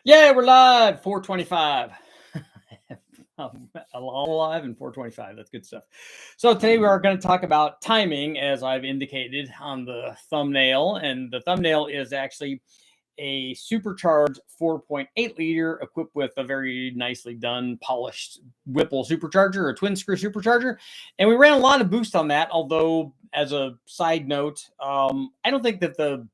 Yeah, we're live, 425. All alive and 425. That's good stuff. So today we are going to talk about timing, as I've indicated on the thumbnail. And the thumbnail is actually a supercharged 4.8 liter equipped with a very nicely done, polished Whipple supercharger or twin screw supercharger. And we ran a lot of boost on that, although as a side note, I don't think that the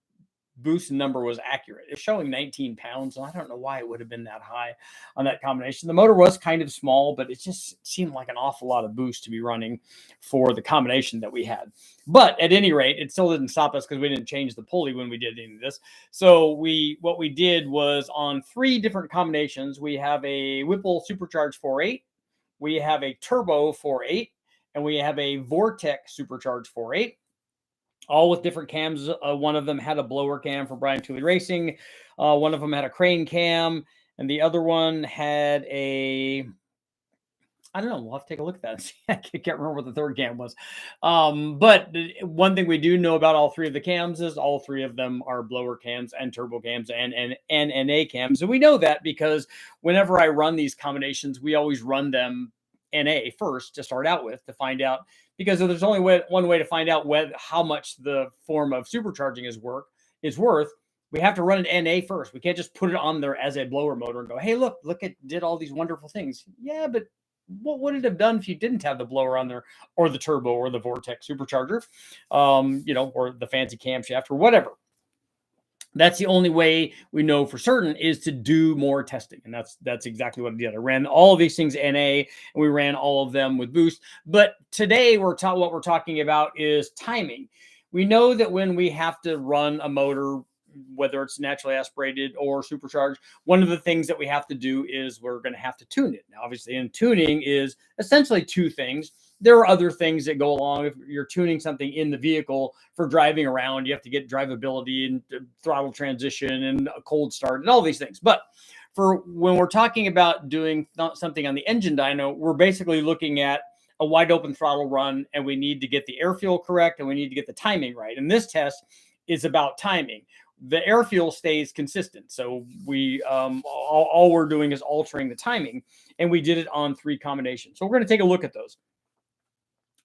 boost number was accurate. It's showing 19 pounds. So I don't know why it would have been that high on that combination. The motor was kind of small, but it just seemed like an awful lot of boost to be running for the combination that we had. But at any rate, it still didn't stop us because we didn't change the pulley when we did any of this. So what we did was on 3 different combinations. We have a Whipple Supercharged 4.8, we have a Turbo 4.8, and we have a Vortech Supercharged 4.8. All with different cams. One of them had a blower cam for Brian Tooley Racing. One of them had a crane cam, and the other one had a, I don't know. We'll have to take a look at that. I can't remember what the third cam was. But one thing we do know about all 3 of the cams is all 3 of them are blower cams and turbo cams and NA cams. And we know that because whenever I run these combinations, we always run them NA first to start out with to find out, because there's only one way to find out how much the form of supercharging is worth. We have to run it NA first. We can't just put it on there as a blower motor and go, hey, look, it did all these wonderful things. Yeah, but what would it have done if you didn't have the blower on there, or the turbo, or the Vortech supercharger, or the fancy camshaft, or whatever? That's the only way we know for certain, is to do more testing. And that's exactly what I did. I ran all of these things NA, and we ran all of them with boost. But today what we're talking about is timing. We know that when we have to run a motor, whether it's naturally aspirated or supercharged, one of the things that we have to do is we're going to have to tune it. Now, obviously, and tuning is essentially 2 things. There are other things that go along. If you're tuning something in the vehicle for driving around, you have to get drivability and throttle transition and a cold start and all these things. But for when we're talking about doing something on the engine dyno, we're basically looking at a wide open throttle run, and we need to get the air fuel correct, and we need to get the timing right. And this test is about timing. The air fuel stays consistent. So we all we're doing is altering the timing, and we did it on 3 combinations. So we're going to take a look at those.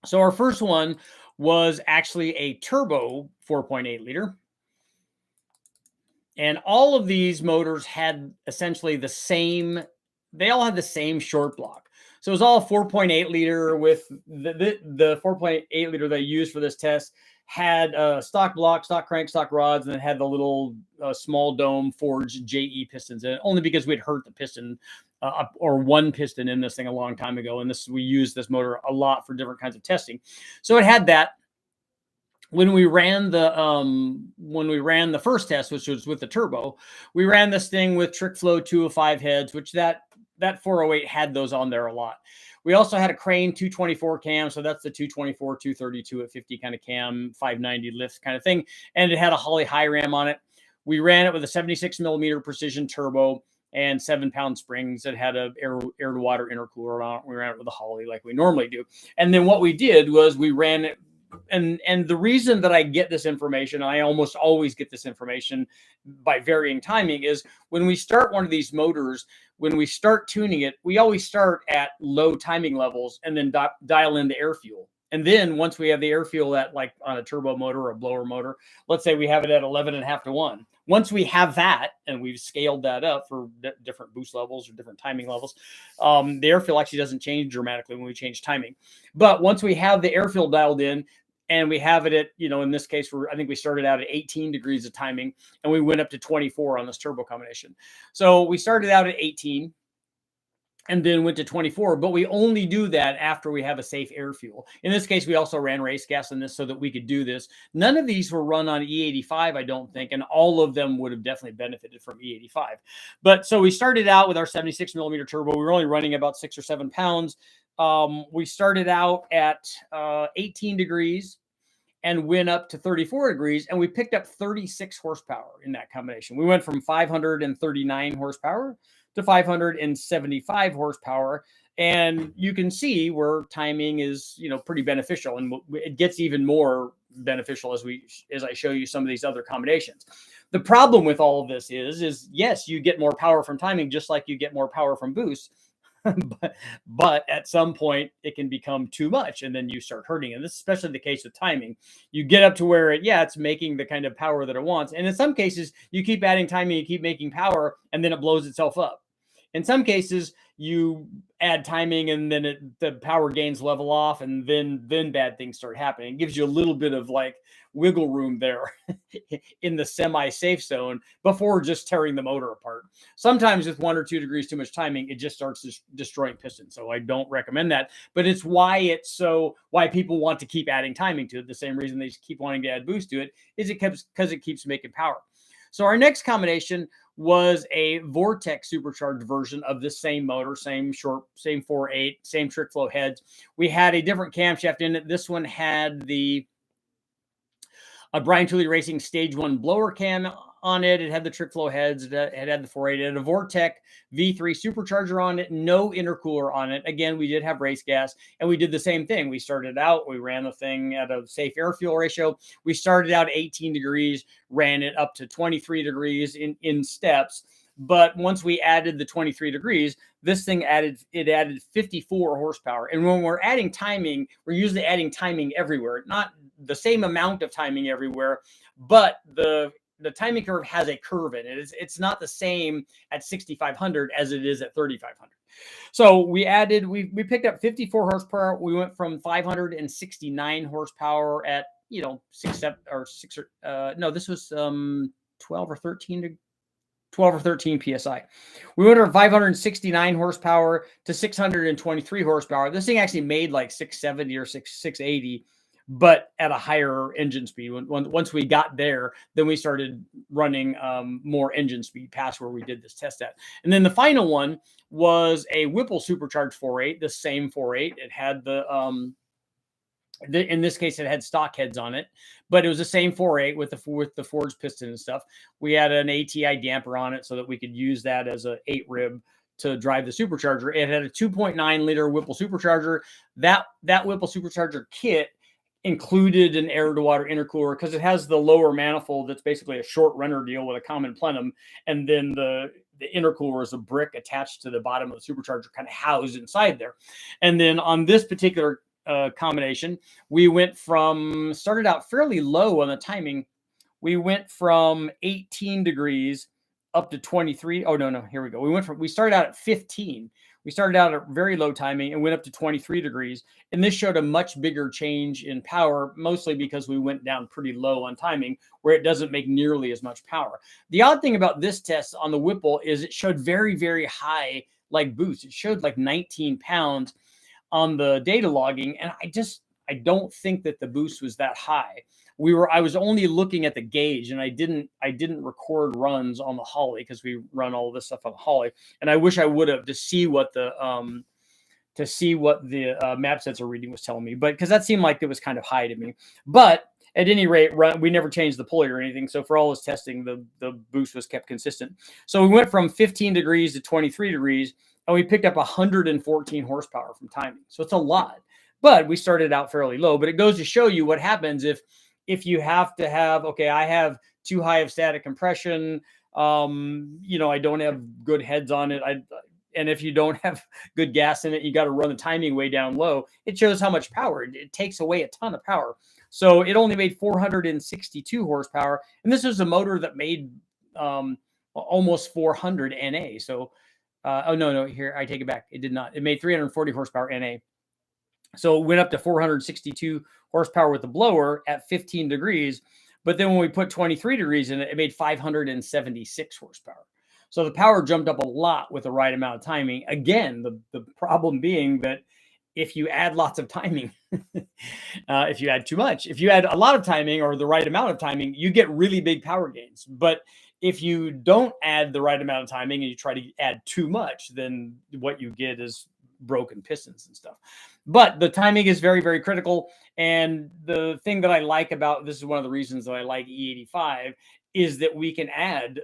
So our first one was actually a turbo 4.8 liter. And all of these motors had essentially the same, they all had the same short block. So it was all 4.8 liter with the 4.8 liter they used for this test had stock block, stock crank, stock rods, and it had the little small dome forged JE pistons in it, only because we'd hurt the piston or one piston in this thing a long time ago. And we used this motor a lot for different kinds of testing. So it had that. When we ran the first test, which was with the turbo, we ran this thing with trick flow 205 heads, which that 408 had those on there a lot. We also had a crane 224 cam, so that's the 224, 232 at 50 kind of cam, 590 lift kind of thing, and it had a Holley high ram on it. We ran it with a 76 millimeter precision turbo and 7-pound springs. It had a air to water intercooler on it. We ran it with a Holley like we normally do. And then what we did was we ran it. And the reason that I get this information, I almost always get this information by varying timing, is when we start one of these motors, when we start tuning it, we always start at low timing levels and then dial in the air fuel. And then once we have the air fuel at, like on a turbo motor or a blower motor, let's say we have it at 11.5 to 1. Once we have that and we've scaled that up for different boost levels or different timing levels, the air fuel actually doesn't change dramatically when we change timing. But once we have the air fuel dialed in, and we have it at, in this case, I think we started out at 18 degrees of timing, and we went up to 24 on this turbo combination. So we started out at 18 and then went to 24, but we only do that after we have a safe air fuel. In this case, we also ran race gas in this so that we could do this. None of these were run on E85, I don't think, and all of them would have definitely benefited from E85. But so we started out with our 76 millimeter turbo. We were only running about 6 or 7 pounds. We started out at 18 degrees and went up to 34 degrees, and we picked up 36 horsepower in that combination. We went from 539 horsepower to 575 horsepower. And you can see where timing is, pretty beneficial, and it gets even more beneficial as I show you some of these other combinations. The problem with all of this is yes, you get more power from timing, just like you get more power from boost. but at some point it can become too much and then you start hurting. And this is especially the case with timing. You get up to where it's making the kind of power that it wants. And in some cases, you keep adding timing, you keep making power, and then it blows itself up. In some cases, you add timing and then the power gains level off, and then bad things start happening. It gives you a little bit of like wiggle room there in the semi-safe zone before just tearing the motor apart. Sometimes with 1 or 2 degrees too much timing, it just starts destroying pistons. So I don't recommend that. But it's why people want to keep adding timing to it. The same reason they keep wanting to add boost to it is because it keeps making power. So our next combination was a Vortech supercharged version of this same motor, same 4.8, same trick flow heads. We had a different camshaft in it. This one had a Brian Tooley Racing Stage 1 blower cam on it. It had the trick flow heads. It had the 4.8. It had a Vortech V3 supercharger on it. No intercooler on it. Again, we did have race gas, and we did the same thing. We started out, we ran the thing at a safe air fuel ratio. We started out 18 degrees, ran it up to 23 degrees in steps. But once we added the 23 degrees, this thing added 54 horsepower. And when we're adding timing, we're usually adding timing everywhere, not the same amount of timing everywhere, but the timing curve has a curve in it. It's not the same at 6,500 as it is at 3,500. So we picked up 54 horsepower. We went from 569 horsepower at, this was 12 or 13 PSI. We went from 569 horsepower to 623 horsepower. This thing actually made like 670 or 680, but at a higher engine speed. Once we got there, then we started running more engine speed past where we did this test at. And then the final one was a Whipple supercharged 4.8, the same 4.8. It had in this case, it had stock heads on it, but it was the same 4.8 with the forged piston and stuff. We had an ATI damper on it so that we could use that as a 8 rib to drive the supercharger. It had a 2.9 liter Whipple supercharger. That Whipple supercharger kit included an air to water intercooler because it has the lower manifold that's basically a short runner deal with a common plenum, and then the intercooler is a brick attached to the bottom of the supercharger, kind of housed inside there. And then on this particular combination, we started out fairly low on the timing. We went from 18 degrees up to 23. Oh, no, here we go. We started out at 15. We started out at very low timing and went up to 23 degrees. And this showed a much bigger change in power, mostly because we went down pretty low on timing, where it doesn't make nearly as much power. The odd thing about this test on the Whipple is it showed very, very high like boost. It showed like 19 pounds on the data logging. And I don't think that the boost was that high. I was only looking at the gauge, and I didn't record runs on the Holly because we run all this stuff on the Holly. And I wish I would have to see what the map sensor reading was telling me, but because that seemed like it was kind of high to me. But at any rate, we never changed the pulley or anything. So for all this testing, the boost was kept consistent. So we went from 15 degrees to 23 degrees, and we picked up 114 horsepower from timing. So it's a lot, but we started out fairly low. But it goes to show you what happens if you have to have, I have too high of static compression. I don't have good heads on it. And if you don't have good gas in it, you got to run the timing way down low. It shows how much power. It takes away a ton of power. So it only made 462 horsepower. And this was a motor that made almost 400 NA. So, here, I take it back. It did not. It made 340 horsepower NA. So it went up to 462 horsepower with the blower at 15 degrees. But then when we put 23 degrees in it, it made 576 horsepower. So the power jumped up a lot with the right amount of timing. Again, the problem being that if you add lots of timing, if you add too much, if you add a lot of timing or the right amount of timing, you get really big power gains. But if you don't add the right amount of timing and you try to add too much, then what you get is broken pistons and stuff. But the timing is very, very critical. And the thing that I like about this is one of the reasons that I like E85 is that we can add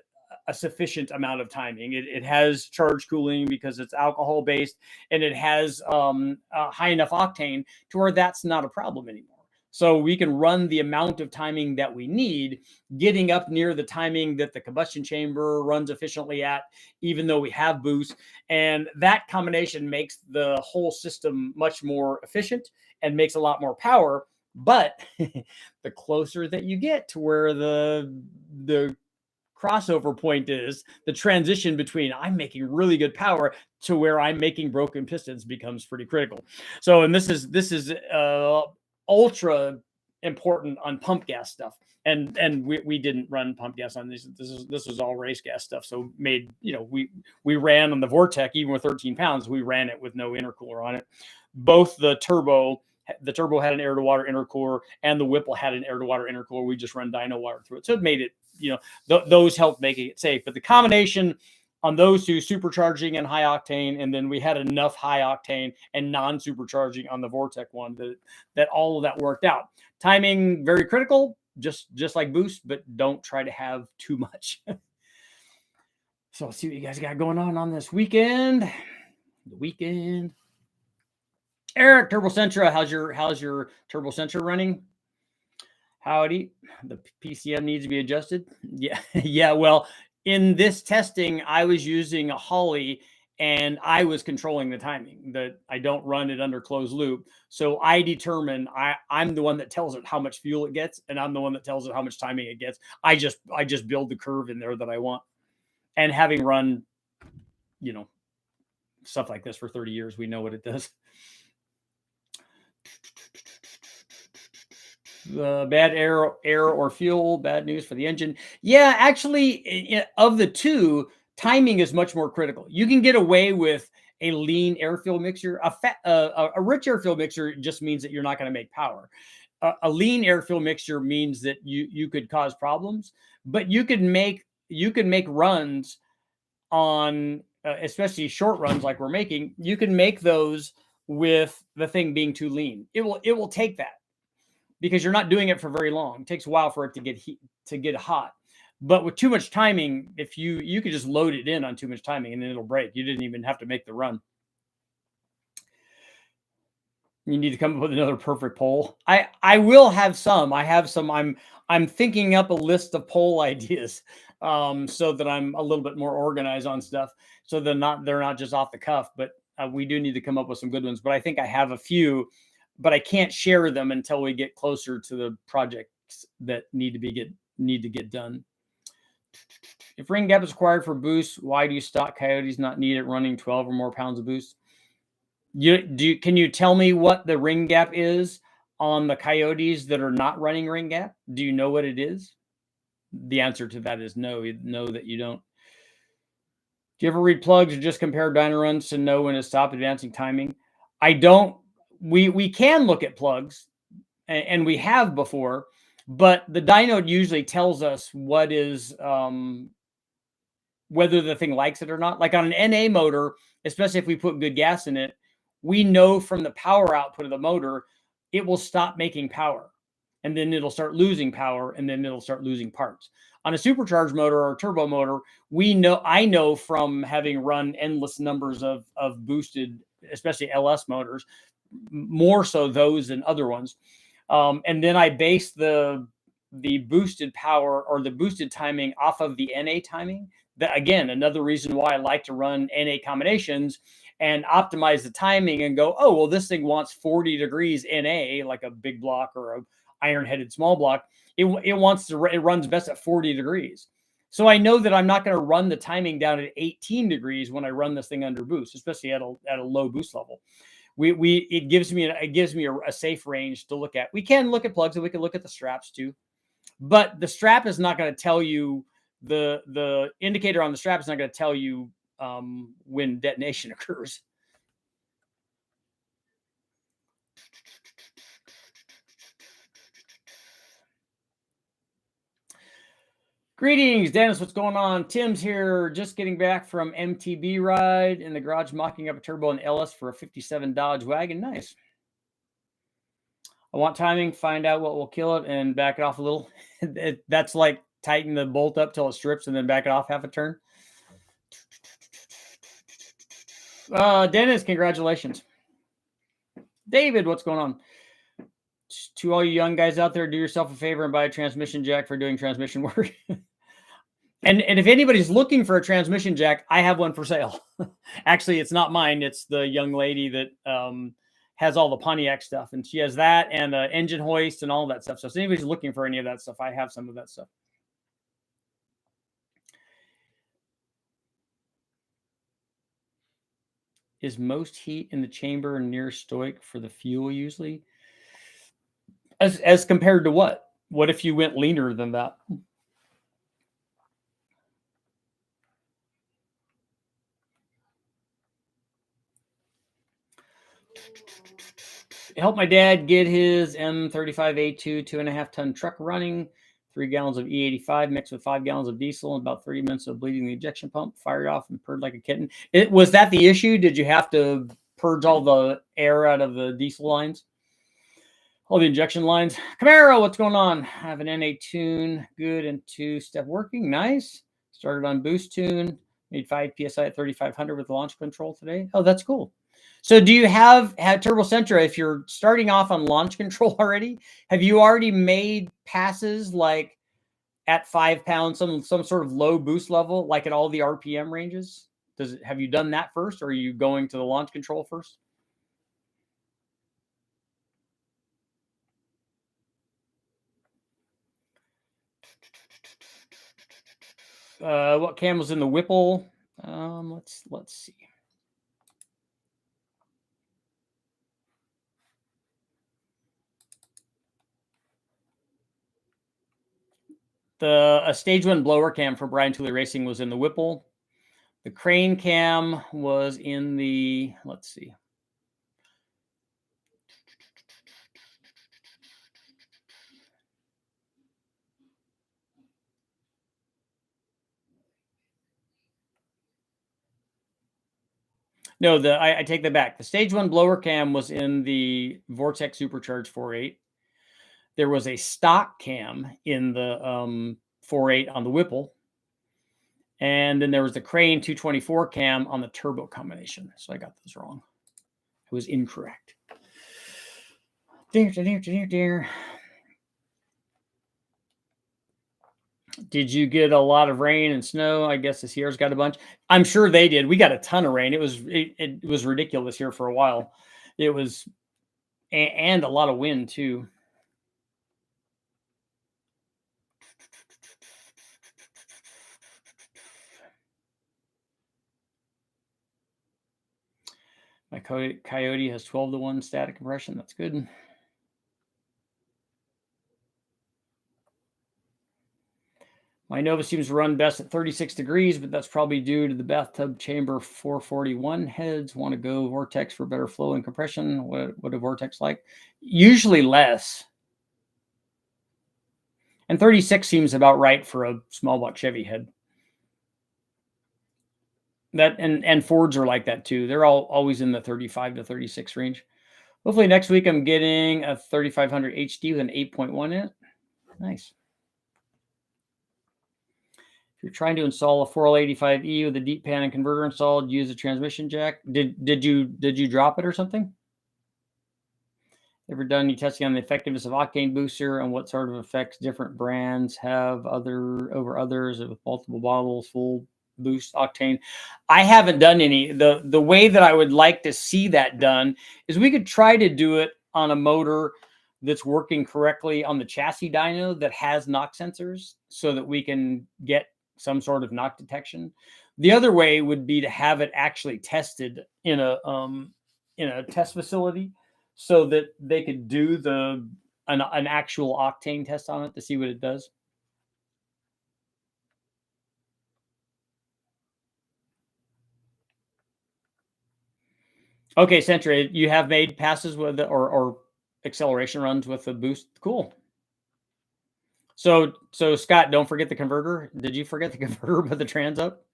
a sufficient amount of timing. It has charge cooling because it's alcohol based, and it has high enough octane to where that's not a problem anymore. So we can run the amount of timing that we need, getting up near the timing that the combustion chamber runs efficiently at, even though we have boost. And that combination makes the whole system much more efficient and makes a lot more power. But the closer that you get to where the crossover point is, the transition between I'm making really good power to where I'm making broken pistons becomes pretty critical. So, and this is ultra important on pump gas stuff. And we didn't run pump gas on these. This was all race gas stuff. So made, we ran on the Vortech, even with 13 pounds, we ran it with no intercooler on it. Both the turbo had an air to water intercooler, and the Whipple had an air to water intercooler. We just run dyno water through it. So it made it, those helped making it safe. But the combination on those two, supercharging and high octane, and then we had enough high octane and non-supercharging on the Vortech one that all of that worked out. Timing, very critical, just like boost, but don't try to have too much. So let's see what you guys got going on this weekend. The weekend. Eric, Turbocentra, how's your Turbocentra running? Howdy. The PCM needs to be adjusted. Yeah, yeah. Well, in this testing, I was using a Holly, and I was controlling the timing. That I don't run it under closed loop, so I determine. I'm the one that tells it how much fuel it gets, and I'm the one that tells it how much timing it gets. I just build the curve in there that I want. And having run, stuff like this for 30 years, we know what it does. Bad air or fuel, bad news for the engine. Yeah, actually, of the two, timing is much more critical. You can get away with a lean air fuel mixture. A rich air fuel mixture just means that you're not going to make power. A lean air fuel mixture means that you could cause problems, but you could make runs on, especially short runs like we're making. You can make those with the thing being too lean. It will take that, because you're not doing it for very long. It takes a while for it to get hot. But with too much timing, if you could just load it in on too much timing and then it'll break. You didn't even have to make the run. You need to come up with another perfect poll. I will have some. I have some. I'm thinking up a list of poll ideas, so that I'm a little bit more organized on stuff. So they're not just off the cuff. But we do need to come up with some good ones. But I think I have a few, but I can't share them until we get closer to the projects that need to get done. If ring gap is required for boost, why do stock Coyotes not need it running 12 or more pounds of boost? Can you tell me what the ring gap is on the Coyotes that are not running ring gap? Do you know what it is? The answer to that is no. You know that you don't. Do you ever read plugs or just compare dyno runs to know when to stop advancing timing? I don't. We can look at plugs, and we have before, but the dyno usually tells us what is, whether the thing likes it or not. Like on an NA motor, especially if we put good gas in it, we know from the power output of the motor, it will stop making power, and then it'll start losing power, and then it'll start losing parts. On a supercharged motor or a turbo motor, I know from having run endless numbers of boosted, especially LS motors, more so those than other ones. And then I base the boosted power or the boosted timing off of the NA timing. That, again, another reason why I like to run NA combinations and optimize the timing and go, oh, well, this thing wants 40 degrees NA, like a big block or a iron-headed small block. It runs best at 40 degrees. So I know that I'm not going to run the timing down at 18 degrees when I run this thing under boost, especially at a low boost level. It gives me a safe range to look at. We can look at plugs, and we can look at the straps too, but the strap is not going to tell you, the indicator on the strap is not going to tell you when detonation occurs. Greetings, Dennis. What's going on? Tim's here, just getting back from MTB ride in the garage, mocking up a turbo and LS for a 57 Dodge wagon. Nice. I want timing, find out what will kill it, and back it off a little. That's like tighten the bolt up till it strips and then back it off half a turn. Dennis, congratulations. David, what's going on? To all you young guys out there, do yourself a favor and buy a transmission jack for doing transmission work. And if anybody's looking for a transmission jack, I have one for sale. Actually, it's not mine. It's the young lady that has all the Pontiac stuff, and she has that and engine hoist and all that stuff. So if anybody's looking for any of that stuff, I have some of that stuff. Is most heat in the chamber near stoic for the fuel usually? As compared to what? What if you went leaner than that? Help my dad get his M35A2 2.5 ton truck running. 3 gallons of E85 mixed with 5 gallons of diesel and about 30 minutes of bleeding the ejection pump. Fired off and purred like a kitten. Was that the issue? Did you have to purge all the air out of the diesel lines? All the injection lines. Camaro, what's going on? I have an NA tune, good, and 2-step working. Nice. Started on boost tune. Made 5 PSI at 3,500 with launch control today. Oh, that's cool. So do you have Turbo Sentra, if you're starting off on launch control already, have you already made passes like at 5 pounds, some sort of low boost level, like at all the RPM ranges? Have you done that first, or are you going to the launch control first? What cam was in the Whipple? Let's see. A stage 1 blower cam for Brian Tooley Racing was in the Whipple. The crane cam was in the, let's see. No, I take that back. The stage 1 blower cam was in the Vortech Supercharged 4.8. There was a stock cam in the 4.8 on the Whipple. And then there was the Crane 224 cam on the turbo combination. So I got those wrong. I was incorrect. Dear. Did you get a lot of rain and snow? I guess the Sierra's got a bunch. I'm sure they did. We got a ton of rain. It was ridiculous here for a while. It was, and a lot of wind too. My Coyote has 12-to-1 static compression. That's good. My Nova seems to run best at 36 degrees, but that's probably due to the bathtub chamber 441 heads. Want to go Vortex for better flow and compression? What a Vortex like? Usually less. And 36 seems about right for a small block Chevy head. That and Fords are like that too. They're always in the 35 to 36 range. Hopefully next week I'm getting a 3500 HD with an 8.1 in it. Nice. If you're trying to install a 4L85E with a deep pan and converter installed, use a transmission jack. Did you drop it or something? Ever done any testing on the effectiveness of octane booster and what sort of effects different brands have over others with multiple bottles, full boost octane? I haven't done any. The way that I would like to see that done is we could try to do it on a motor that's working correctly on the chassis dyno that has knock sensors, so that we can get some sort of knock detection. The other way would be to have it actually tested in a test facility, so that they could do an actual octane test on it to see what it does. Okay, Sentra, you have made passes with or acceleration runs with the boost. Cool. So Scott, don't forget the converter. Did you forget the converter with the trans up?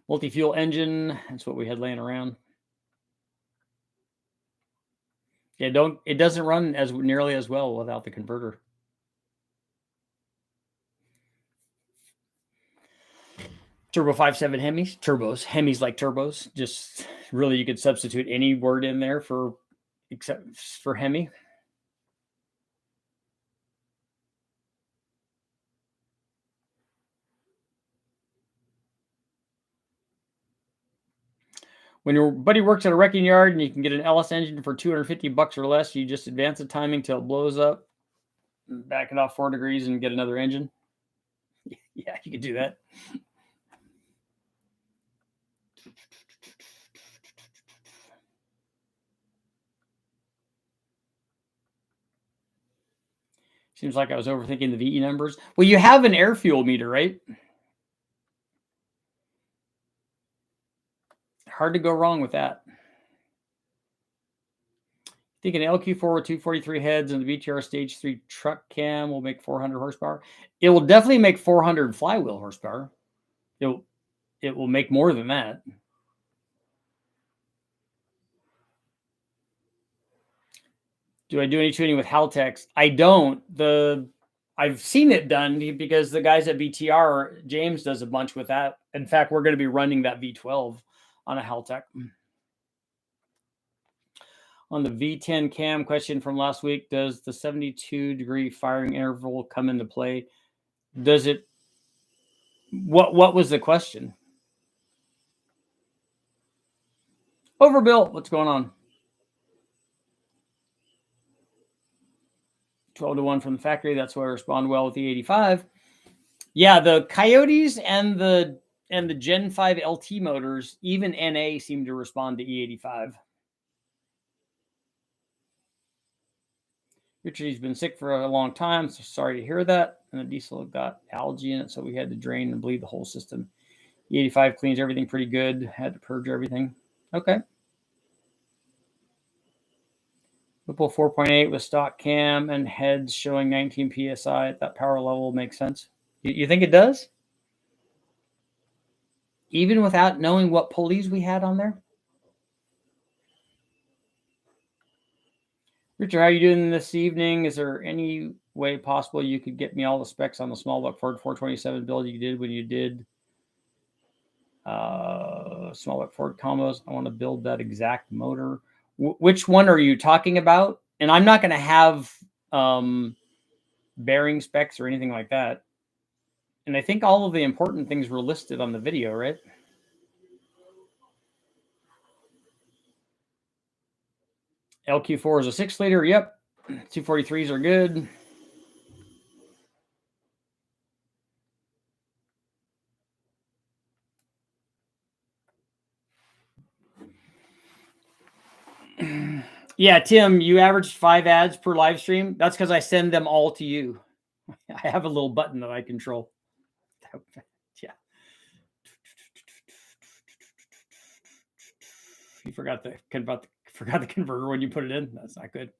Multi-fuel engine. That's what we had laying around. Yeah, it doesn't run as nearly as well without the converter. Turbo 5.7 Hemis, turbos, Hemis like turbos. Just really, you could substitute any word in there for except for Hemi. When your buddy works at a wrecking yard and you can get an LS engine for $250 or less, you just advance the timing till it blows up, back it off 4 degrees, and get another engine. Yeah, you could do that. Seems like I was overthinking the VE numbers. Well, you have an air fuel meter, right? Hard to go wrong with that. I think an LQ4 with 243 heads and the BTR Stage 3 truck cam will make 400 horsepower. It will definitely make 400 flywheel horsepower. It will make more than that. Do I do any tuning with Haltex? I don't. I've seen it done because the guys at BTR, James does a bunch with that. In fact, we're going to be running that V12 on a Haltech. On the V10 cam question from last week, does the 72-degree firing interval come into play? Does it? What was the question? Overbuilt. What's going on? 12-1 from the factory. That's why I respond well with the 85. Yeah, the Coyotes and the Gen 5 LT motors, even NA, seem to respond to E85. Richard, he's been sick for a long time, so sorry to hear that. And the diesel got algae in it, so we had to drain and bleed the whole system. E85 cleans everything pretty good. Had to purge everything. Okay. Whipple 4.8 with stock cam and heads showing 19 PSI at that power level makes sense. You think it does? Even without knowing what pulleys we had on there? Richard, how are you doing this evening? Is there any way possible you could get me all the specs on the small block Ford 427 build you did when you did small block Ford combos? I want to build that exact motor. Which one are you talking about? And I'm not going to have bearing specs or anything like that. And I think all of the important things were listed on the video, right? LQ4 is a 6-liter. Yep. 243s are good. Yeah, Tim, you averaged 5 ads per live stream. That's because I send them all to you. I have a little button that I control. Yeah. You forgot the converter when you put it in. That's not good.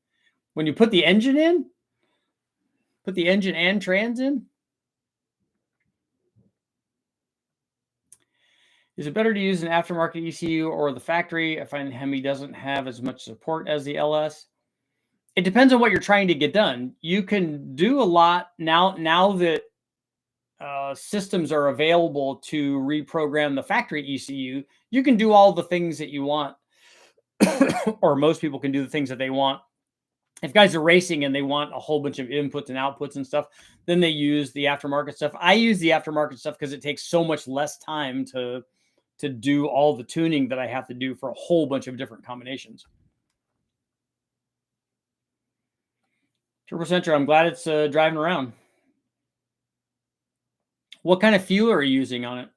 When you put the engine in, put the engine and trans in. Is it better to use an aftermarket ECU or the factory? I find the Hemi doesn't have as much support as the LS. It depends on what you're trying to get done. You can do a lot now that systems are available to reprogram the factory ECU. You can do all the things that you want, or most people can do the things that they want. If guys are racing and they want a whole bunch of inputs and outputs and stuff, then they use the aftermarket stuff. I use the aftermarket stuff because it takes so much less time to do all the tuning that I have to do for a whole bunch of different combinations. Turbo Centra, I'm glad it's driving around. What kind of fuel are you using on it?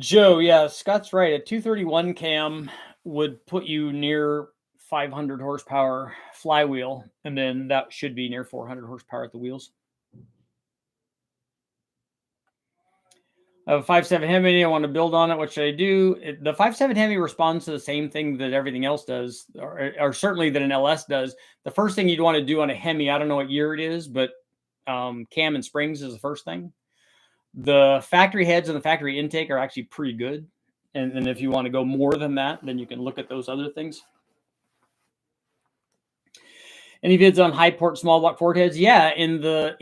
Joe, yeah, Scott's right. A 231 cam would put you near 500 horsepower flywheel, and then that should be near 400 horsepower at the wheels. I have a 5.7 Hemi. I want to build on it. What should I do? The 5.7 Hemi responds to the same thing that everything else does, or certainly that an LS does. The first thing you'd want to do on a Hemi, I don't know what year it is, but cam and springs is the first thing. The factory heads and the factory intake are actually pretty good. And if you want to go more than that, then you can look at those other things. Any vids on high port small block Ford heads? Yeah, in the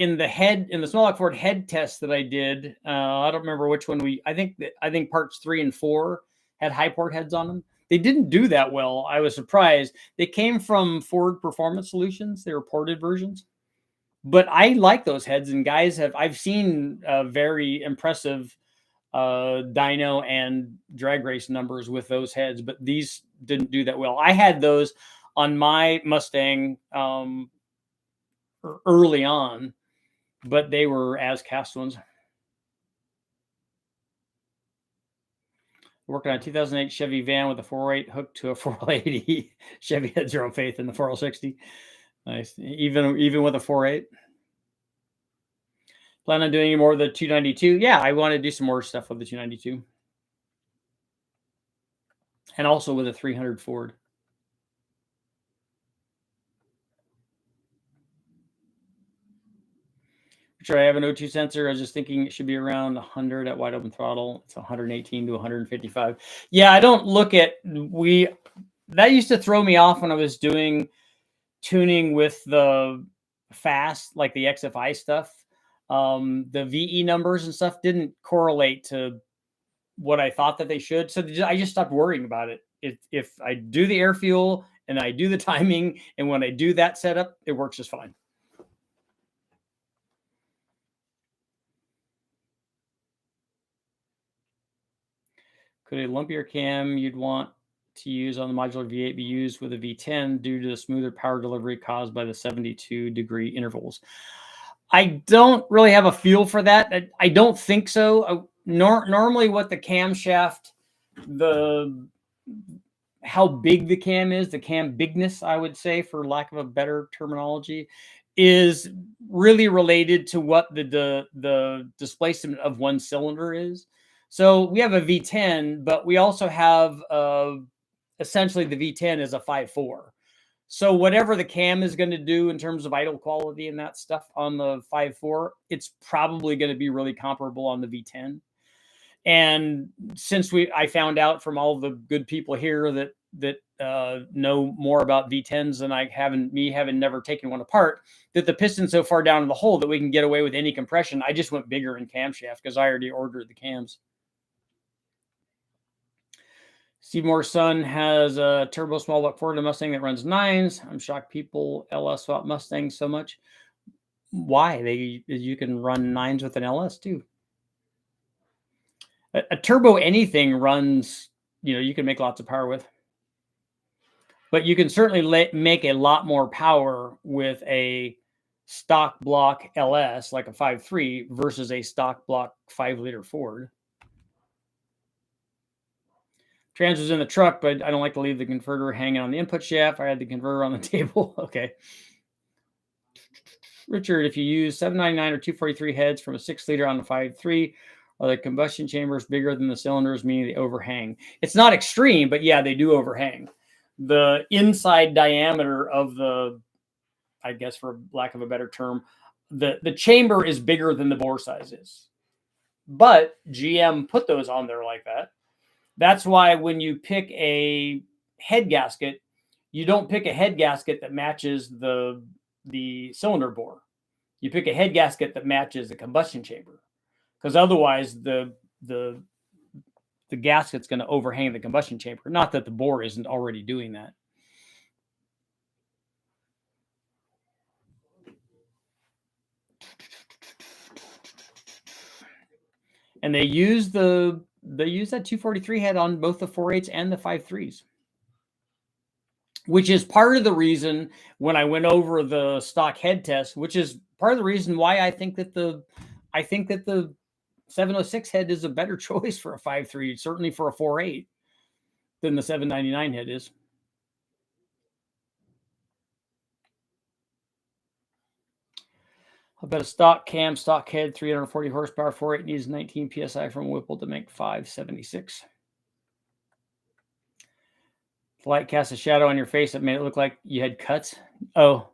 small block Ford head test that I did, I don't remember which one I think parts 3 and 4 had high port heads on them. They didn't do that well. I was surprised. They came from Ford Performance Solutions. They were ported versions, but I like those heads. And I've seen very impressive dyno and drag race numbers with those heads, but these didn't do that well. I had those on my Mustang early on, but they were as cast ones. Working on a 2008 Chevy van with a 408 hooked to a 480. Chevy had zero faith in the 4060. Nice, even with a 4.8. Plan on doing any more of the 292? Yeah, I want to do some more stuff with the 292, and also with a 300 Ford. Sure, I have an O2 sensor. I was just thinking it should be around 100 at wide open throttle. It's 118 to 155. Yeah, I don't look at that used to throw me off when I was doing tuning with the fast, like the XFI stuff. The VE numbers and stuff didn't correlate to what I thought that they should. So I just stopped worrying about it. If I do the air fuel and I do the timing, and when I do that setup, it works just fine. Could a lumpier cam you'd want to use on the modular V8 be used with a V10 due to the smoother power delivery caused by the 72-degree intervals? I don't really have a feel for that. I don't think so. Normally what the camshaft, how big the cam is, the cam bigness, I would say, for lack of a better terminology, is really related to what the displacement of one cylinder is. So we have a V10, but we also have essentially the V10 is a 5.4. So whatever the cam is going to do in terms of idle quality and that stuff on the 5.4, it's probably going to be really comparable on the V10. And since I found out from all the good people here that know more about V10s than having never taken one apart, that the piston's so far down in the hole that we can get away with any compression, I just went bigger in camshaft because I already ordered the cams. Steve Moore's son has a turbo small block Ford Mustang that runs 9s. I'm shocked people LS swap Mustangs so much. Why? You can run 9s with an LS too. A turbo anything runs, you can make lots of power with. But you can certainly make a lot more power with a stock block LS, like a 5.3, versus a stock block 5-liter Ford. Trans was in the truck, but I don't like to leave the converter hanging on the input shaft. I had the converter on the table. Okay. Richard, if you use 799 or 243 heads from a 6-liter on the 5.3, are the combustion chambers bigger than the cylinders, meaning they overhang? It's not extreme, but yeah, they do overhang. The inside diameter of I guess for lack of a better term, the chamber is bigger than the bore size is. But GM put those on there like that. That's why when you pick a head gasket, you don't pick a head gasket that matches the cylinder bore. You pick a head gasket that matches the combustion chamber, because otherwise the gasket's going to overhang the combustion chamber. Not that the bore isn't already doing that. And they use that 243 head on both the 4.8s and the 5.3s, which is part of the reason when I went over the stock head test, which is part of the reason why I think that the 706 head is a better choice for a 5.3, certainly for a 4.8, than the 799 head is. I bet a stock cam, stock head, 340 horsepower, 4.8 needs 19 PSI from Whipple to make 576. The light cast a shadow on your face that made it look like you had cuts. Oh.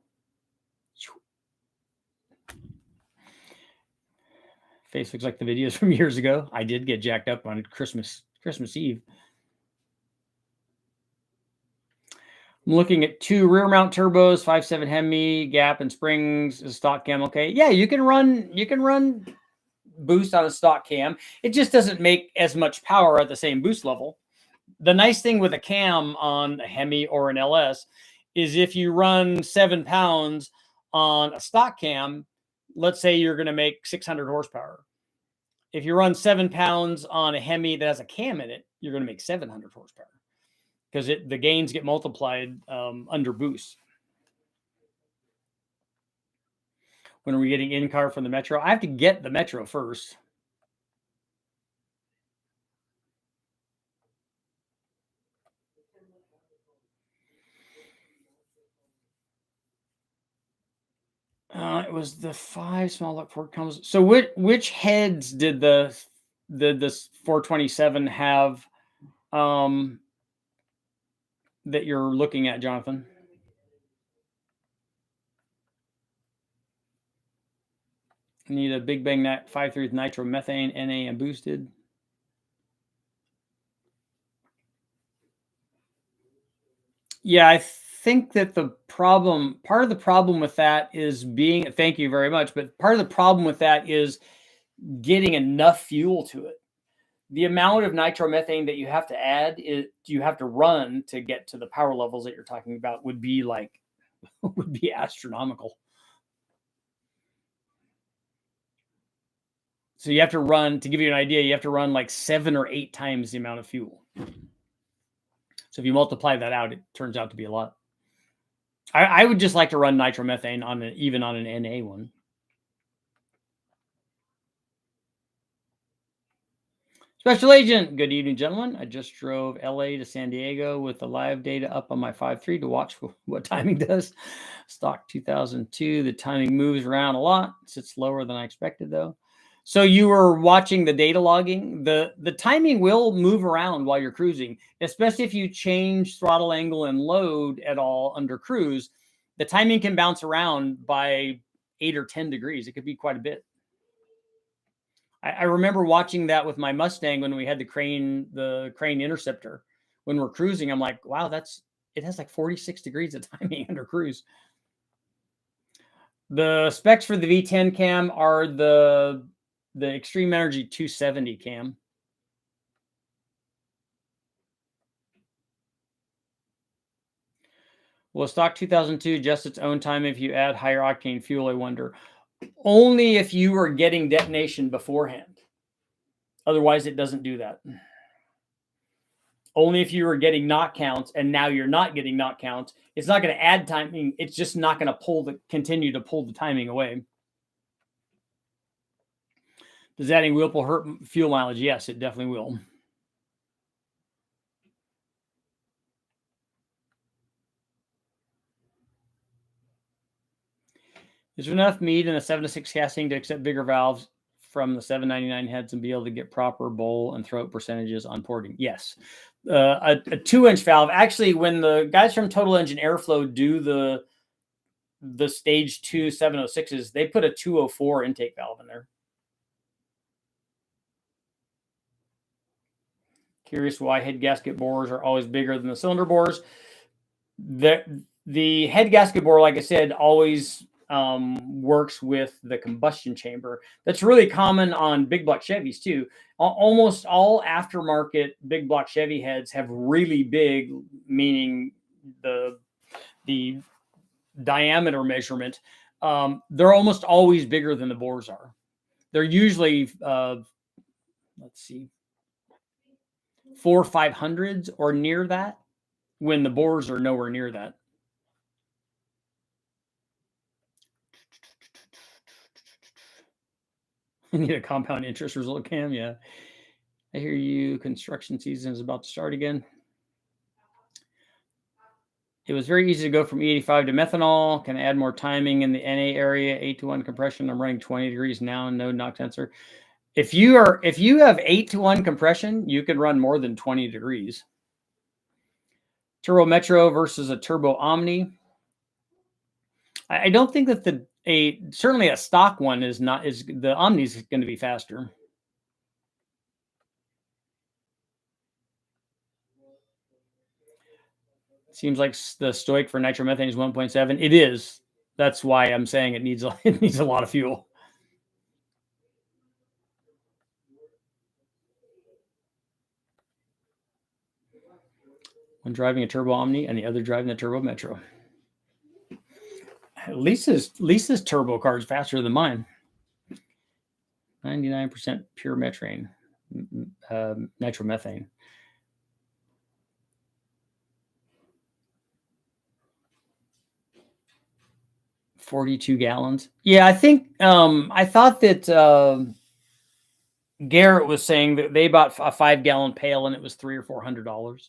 Face looks like the videos from years ago. I did get jacked up on Christmas Eve. I'm looking at 2 rear mount turbos, 5.7 Hemi, gap and springs, a stock cam. Okay. Yeah, you can run boost on a stock cam. It just doesn't make as much power at the same boost level. The nice thing with a cam on a Hemi or an LS is if you run 7 pounds on a stock cam, let's say you're going to make 600 horsepower. If you run 7 pounds on a Hemi that has a cam in it, you're going to make 700 horsepower because the gains get multiplied under boost. When are we getting in-car from the Metro? I have to get the Metro first. It was the 5 small look Ford comes. So which heads did this 427 have that you're looking at, Jonathan? Need a Big Bang 5.3 with nitro, methane, NA, and boosted. Yeah, I think that part of the problem with that is thank you very much, but part of the problem with that is getting enough fuel to it. The amount of nitromethane that you have to add you have to run to get to the power levels that you're talking about would be astronomical. So you have to run, to give you an idea, you have to run like 7 or 8 times the amount of fuel. So if you multiply that out, it turns out to be a lot. I would just like to run nitromethane even on an NA one. Special Agent, good evening, gentlemen. I just drove LA to San Diego with the live data up on my 5.3 to watch what timing does. Stock 2002, the timing moves around a lot. Sits lower than I expected, though. So you were watching the data logging. The timing will move around while you're cruising, especially if you change throttle angle and load at all under cruise. The timing can bounce around by 8 or 10 degrees. It could be quite a bit. I remember watching that with my Mustang when we had the crane interceptor. When we're cruising, I'm like, wow, it has like 46 degrees of timing under cruise. The specs for the V10 cam are the Extreme Energy 270 cam. Will stock 2002 adjust its own time if you add higher octane fuel, I wonder? Only if you are getting detonation beforehand. Otherwise, it doesn't do that. Only if you were getting knock counts and now you're not getting knock counts. It's not going to add timing. It's just not going to continue to pull the timing away. Does adding Whipple hurt fuel mileage? Yes, it definitely will. Is there enough meat in a 7-6 casting to accept bigger valves from the 799 heads and be able to get proper bowl and throat percentages on porting? Yes. A 2-inch valve. Actually, when the guys from Total Engine Airflow do the stage 2 706s, they put a 204 intake valve in there. Curious why head gasket bores are always bigger than the cylinder bores. The head gasket bore, like I said, always works with the combustion chamber. That's really common on big block Chevys too. Almost all aftermarket big block Chevy heads have really big, meaning the diameter measurement. They're almost always bigger than the bores are. They're usually, let's see, 4 500s or near that, when the bores are nowhere near that. You need a compound interest result cam. Yeah. I hear you. Construction season is about to start again. It was very easy to go from E85 to methanol. Can I add more timing in the NA area? 8-to-1 compression. I'm running 20 degrees now. No knock sensor. If you have 8-to-1 compression, you can run more than 20 degrees. Turbo Metro versus a Turbo Omni. I don't think that certainly a stock one is the Omni is going to be faster. Seems like the stoic for nitromethane is 1.7. It is. That's why I'm saying it needs a lot of fuel. One driving a Turbo Omni and the other driving the Turbo Metro. Lisa's turbo car is faster than mine. 99% pure methane, nitromethane. 42 gallons. Yeah, I think I thought that Garrett was saying that they bought a 5-gallon pail and it was $300 or $400.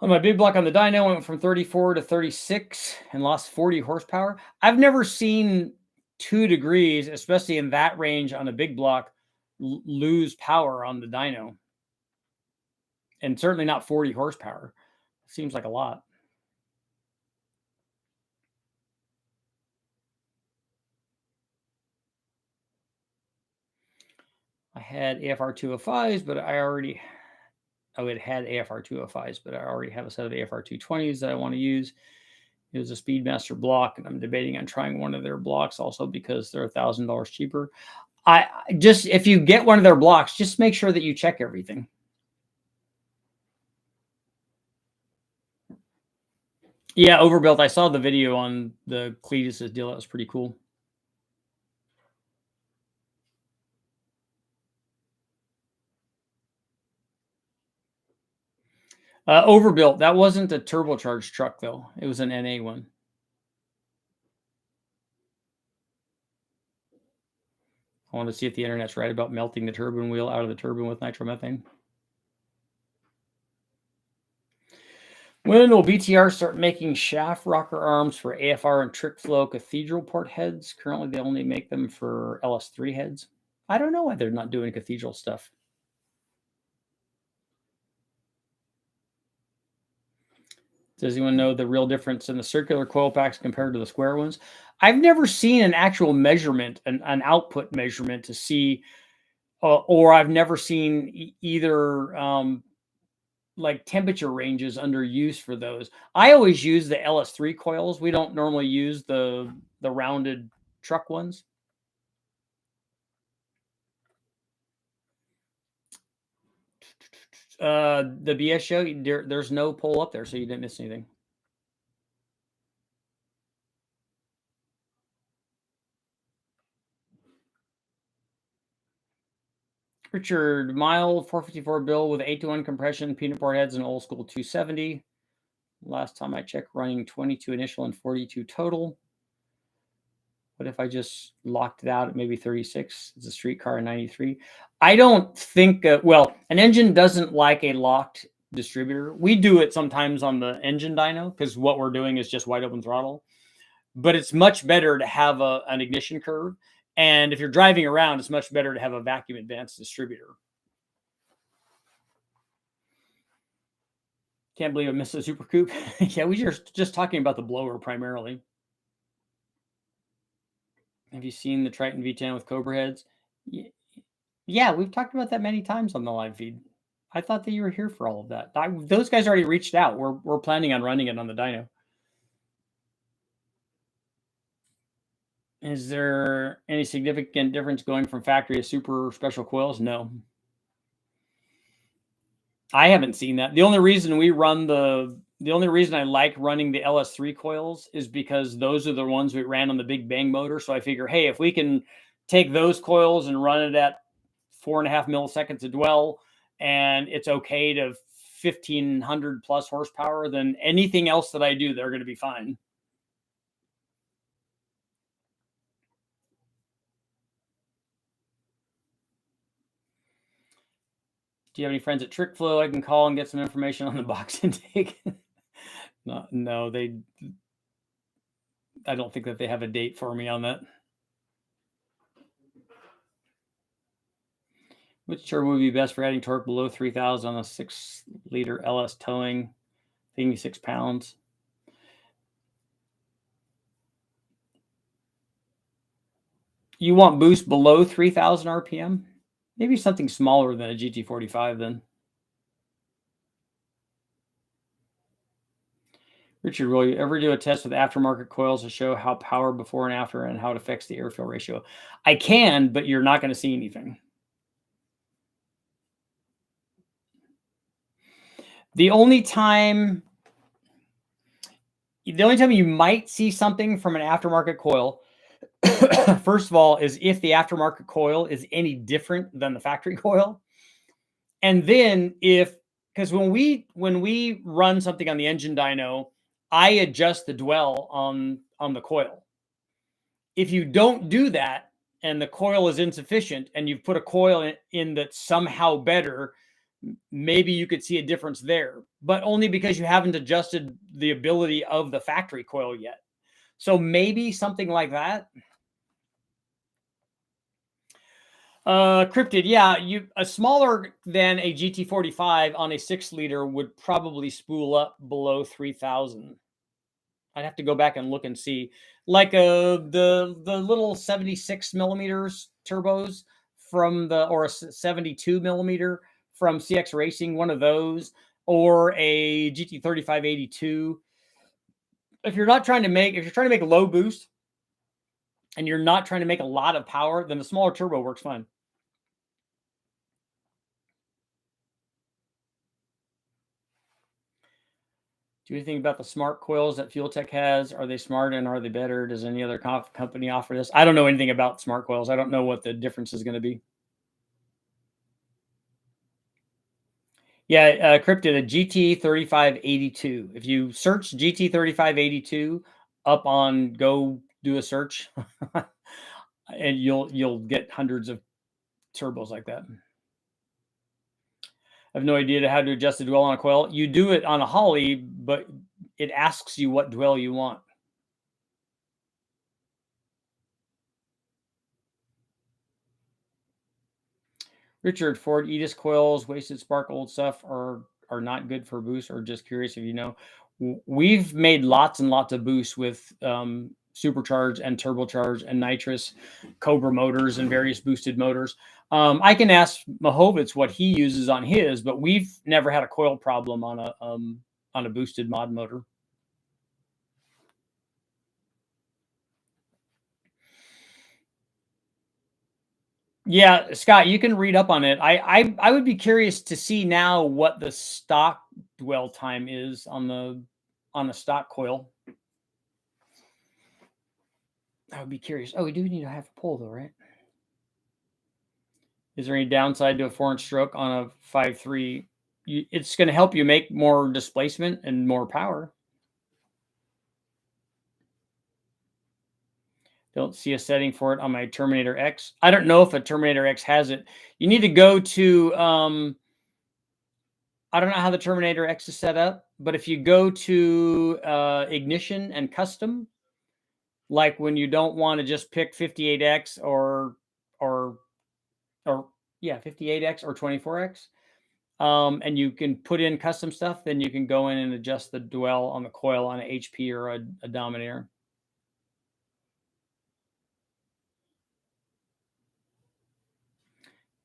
On my big block on the dyno, I went from 34 to 36 and lost 40 horsepower. I've never seen 2 degrees, especially in that range on a big block, lose power on the dyno. And certainly not 40 horsepower. Seems like a lot. I had AFR 205s, but I already... Oh, it had AFR 205s, but I already have a set of AFR 220s that I want to use. It was a Speedmaster block, and I'm debating on trying one of their blocks also because they're $1,000 cheaper. If you get one of their blocks, just make sure that you check everything. Yeah, overbuilt. I saw the video on the Cletus's deal. That was pretty cool. Overbuilt. That wasn't a turbocharged truck, though. It was an NA one. I want to see if the internet's right about melting the turbine wheel out of the turbine with nitromethane. When will BTR start making shaft rocker arms for AFR and trick flow cathedral port heads? Currently, they only make them for LS3 heads. I don't know why they're not doing cathedral stuff. Does anyone know the real difference in the circular coil packs compared to the square ones? I've never seen an actual measurement, an output measurement to see, or I've never seen either like temperature ranges under use for those. I always use the LS3 coils. We don't normally use the rounded truck ones. The BS show, there's no poll up there, so you didn't miss anything. Richard, mild 454 bill with 8-to-1 compression, peanut bar heads, and old school 270. Last time I checked, running 22 initial and 42 total. What if I just locked it out at maybe 36? It's a street car in 93. I don't think, well, an engine doesn't like a locked distributor. We do it sometimes on the engine dyno because what we're doing is just wide open throttle. But it's much better to have an ignition curve. And if you're driving around, it's much better to have a vacuum advanced distributor. Can't believe I missed the Super Coupe. Yeah, we were just talking about the blower primarily. Have you seen the Triton V10 with Cobra heads? Yeah, we've talked about that many times on the live feed. I thought that you were here for all of that. Those guys already reached out. We're planning on running it on the dyno. Is there any significant difference going from factory to super special coils? No. I haven't seen that. The only reason I like running the LS3 coils is because those are the ones we ran on the Big Bang motor. So I figure, hey, if we can take those coils and run it at 4.5 milliseconds a dwell, and it's okay to 1,500 plus horsepower, then anything else that I do, they're going to be fine. Do you have any friends at Trick Flow I can call and get some information on the box intake? No, I don't think that they have a date for me on that. Which turbo would be best for adding torque below 3,000 on a 6-liter LS towing, 86 pounds? You want boost below 3,000 RPM? Maybe something smaller than a GT45 then. Richard, will you ever do a test with aftermarket coils to show how power before and after and how it affects the airfill ratio? I can, but you're not going to see anything. The only time you might see something from an aftermarket coil, first of all, is if the aftermarket coil is any different than the factory coil. And then because when we run something on the engine dyno, I adjust the dwell on the coil. If you don't do that and the coil is insufficient and you've put a coil in that's somehow better, maybe you could see a difference there, but only because you haven't adjusted the ability of the factory coil yet. So maybe something like that. Cryptid, yeah, a smaller than a GT45 on a 6-liter would probably spool up below 3,000. I'd have to go back and look and see, like the little 76 millimeters turbos from or a 72 millimeter from CX Racing, one of those, or a GT3582. If you're trying to make low boost and you're not trying to make a lot of power, then the smaller turbo works fine. Do you think about the smart coils that Fuel Tech has? Are they smart and are they better? Does any other company offer this? I don't know anything about smart coils. I don't know what the difference is going to be. Yeah, Cryptid, a GT3582. If you search GT3582 up on, go do a search, and you'll get hundreds of turbos like that. I have no idea how to adjust the dwell on a coil. You do it on a Holly, but it asks you what dwell you want. Richard, Ford EDIS coils, wasted spark, old stuff are not good for boost, or just curious if you know. We've made lots and lots of boosts with supercharged and turbocharged and nitrous Cobra motors and various boosted motors. I can ask Mahovitz what he uses on his, but we've never had a coil problem on a boosted mod motor. Yeah, Scott, you can read up on it. I would be curious to see now what the stock dwell time is on the stock coil. I would be curious. Oh, we do need to have a pole though, right? Is there any downside to a 4-inch stroke on a 5.3? It's going to help you make more displacement and more power. Don't see a setting for it on my Terminator X. I don't know if a Terminator X has it. You need to go to, I don't know how the Terminator X is set up, but if you go to ignition and custom, like when you don't want to just pick 58X or 58X or 24X, and you can put in custom stuff, then you can go in and adjust the dwell on the coil on an HP or a Dominator.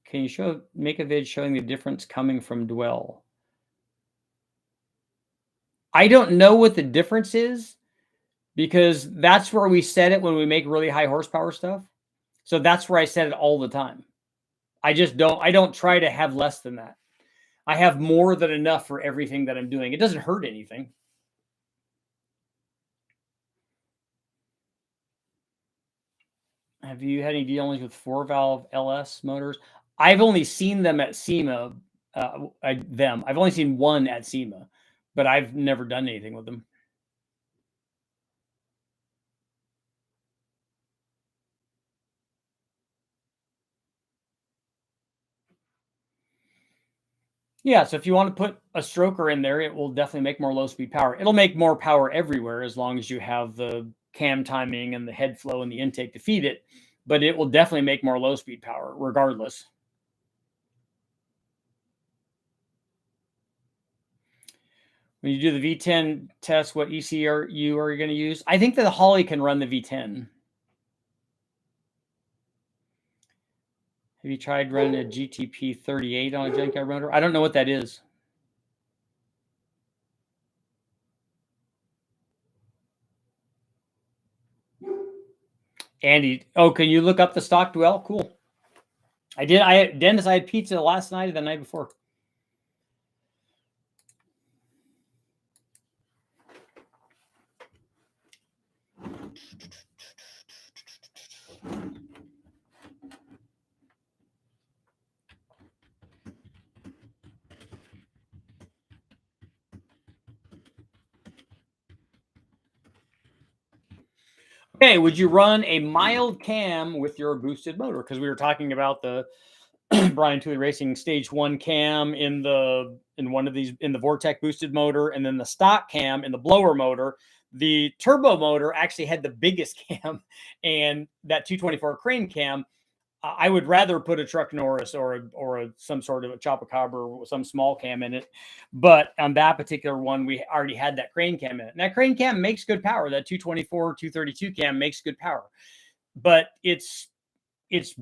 Can you make a vid showing the difference coming from dwell? I don't know what the difference is, because that's where we set it when we make really high horsepower stuff. So that's where I set it all the time. I don't try to have less than that. I have more than enough for everything that I'm doing. It doesn't hurt anything. Have you had any dealings with 4-valve LS motors? I've only seen them at SEMA. I've only seen one at SEMA, but I've never done anything with them. Yeah, so if you want to put a stroker in there, it will definitely make more low-speed power. It'll make more power everywhere as long as you have the cam timing and the head flow and the intake to feed it, but it will definitely make more low-speed power regardless. When you do the V10 test, what ECU are you going to use? I think that the Holly can run the V10. Have you tried running a GTP 38 on a junkyard motor? I don't know what that is. Andy, oh, can you look up the stock dwell? Cool. I did. Dennis, I had pizza last night or the night before. Okay, would you run a mild cam with your boosted motor? Because we were talking about the Brian Tooley Racing Stage 1 cam in one of these in the Vortech boosted motor, and then the stock cam in the blower motor. The turbo motor actually had the biggest cam, and that 224 crane cam. I would rather put a Truck Norris or some sort of a Chopacabra or some small cam in it. But on that particular one, we already had that crane cam in it. And that crane cam makes good power. That 224, 232 cam makes good power. But it's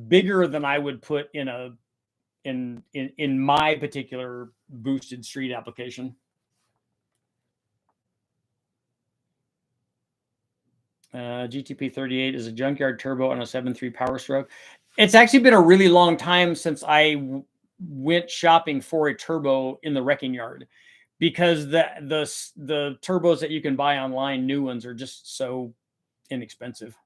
bigger than I would put in my particular boosted street application. GTP 38 is a junkyard turbo on a 7.3 Power Stroke. It's actually been a really long time since I went shopping for a turbo in the wrecking yard, because the turbos that you can buy online, new ones, are just so inexpensive.